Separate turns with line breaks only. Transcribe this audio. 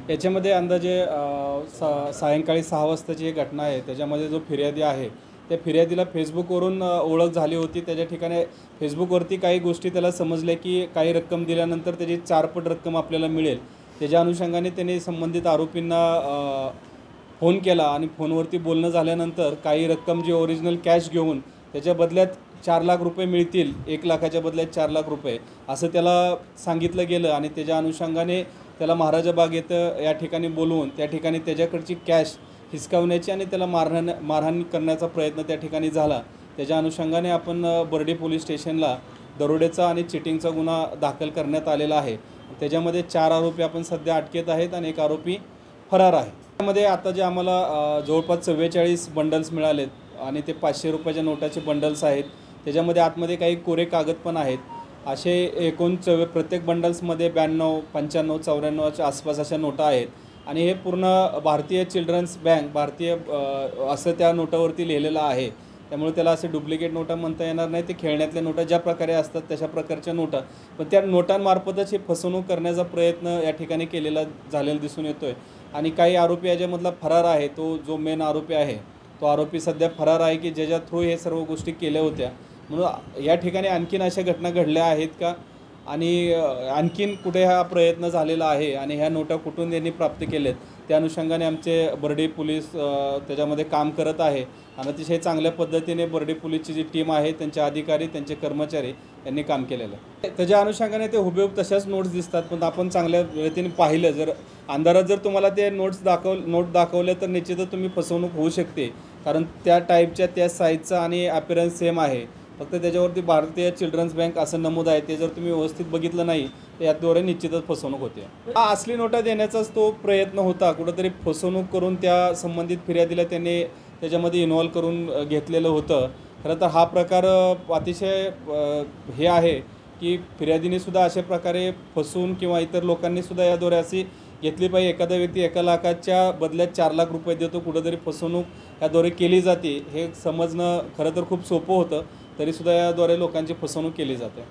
याच्यामध्ये अंदाजे सायंकाळी 6 वाजताची एक घटना आहे। त्याच्यामध्ये जो फिर्यादी आहे त्या फिर्यादीला फेसबुकवरून ओळख झाली होती। त्याच्या ठिकाणी फेसबुकवरती काही गोष्टी त्याला समजल्या की काही रक्कम दिल्यानंतर त्याची 4 पट रक्कम आपल्याला मिळेल। त्याच्या अनुषंगाने त्यांनी संबंधित आरोपींना फोन केला आणि फोनवरती बोलणं झाल्यानंतर काही रक्कम जी ओरिजिनल कॅश घेऊन त्याच्या बदल्यात 4 लाख रुपये मिळतील, 1 लाखाच्या बदल्यात 4 लाख रुपये असं त्याला सांगितलं गेलं आणि त्याच्या अनुषंगाने त्याला महाराजा बाग येथे या ठिकाणी बोलवून त्या ठिकाणी त्याच्याकडची कॅश हिसकावण्याची आणि त्याला मारहाण करण्याचा प्रयत्न त्या ठिकाणी झाला। त्याच्या अनुषंगाने आपण बर्डी पोलीस स्टेशनला दरोड्याचा आणि चिटिंगचा गुन्हा दाखल करण्यात आलेला आहे। त्याच्यामध्ये 4 आरोपी आपण सध्या अटकेत आहेत आणि 1 आरोपी फरार आहे। त्यामध्ये आता जे आम्हाला जवळपास 44 बंडल्स मिळालेत आणि ते 500 रुपयाच्या नोटाचे बंडल्स आहेत। त्याच्यामध्ये आतमध्ये काही कोरे कागद पण आहेत। असे एकूण प्रत्येक बंडल्समध्ये 92, 95, 94च्या आसपास अशा नोटा आहेत आणि हे पूर्ण भारतीय चिल्ड्रन्स बँक भारतीय असं त्या नोटावरती लिहिलेलं आहे। त्यामुळे त्याला असे डुप्लिकेट नोटा म्हणता येणार नाही। ते खेळण्यातल्या नोटा ज्या प्रकारे असतात तशा प्रकारच्या नोटा, पण त्या नोटांमार्फतच ही फसवणूक करण्याचा प्रयत्न या ठिकाणी केलेला झालेला दिसून येतोय। आणि काही आरोपी याच्यामधला फरार आहे, तो जो मेन आरोपी आहे तो आरोपी सध्या फरार आहे की ज्याच्या थ्रू हे सर्व गोष्टी केल्या होत्या। म्हणून या ठिकाणी आणखीन अशा घटना घडल्या आहेत का आणि आणखीन कुठे हा प्रयत्न झालेला आहे आणि ह्या नोटा कुठून त्यांनी प्राप्त केलेत त्या अनुषंगाने आमचे बर्डी पोलीस त्याच्यामध्ये काम करत आहे आणि अतिशय चांगल्या पद्धतीने बर्डी पोलीसची जी टीम आहे, त्यांचे अधिकारी, त्यांचे कर्मचारी यांनी काम केलेलं आहे। त्याच्या अनुषंगाने ते हुबेहूब तशाच नोट्स दिसतात, पण आपण चांगल्या रीतीने पाहिलं जर अंधारात जर तुम्हाला ते नोट दाखवले तर निश्चितच तुम्ही फसवणूक होऊ शकते, कारण त्या टाईपच्या त्या साईजचा आणि अपीअरन्स सेम आहे। फक्त त्याच्यावरती भारतीय चिल्ड्रन्स बँक असं नमूद आहे, ते जर तुम्ही व्यवस्थित बघितलं नाही तर याद्वारे निश्चितच फसवणूक होते। हा असली नोटा देण्याचाच तो प्रयत्न होता। कुठंतरी फसवणूक करून त्या संबंधित फिर्यादीला त्यांनी त्याच्यामध्ये इन्व्हॉल्व करून घेतलेलं होतं। खरं तर हा प्रकार अतिशय हे आहे की फिर्यादीने सुद्धा अशा प्रकारे फसवून किंवा इतर लोकांनी सुद्धा याद्वारे अशी घेतली पाहिजे। एखादा व्यक्ती 1 लाखाच्या बदल्यात 4 लाख रुपये देतो, कुठंतरी फसवणूक याद्वारे केली जाते हे समजणं खरं तर खूप सोपं होतं, तरीसुद्धा याद्वारे लोकांची फसवणूक केली जाते।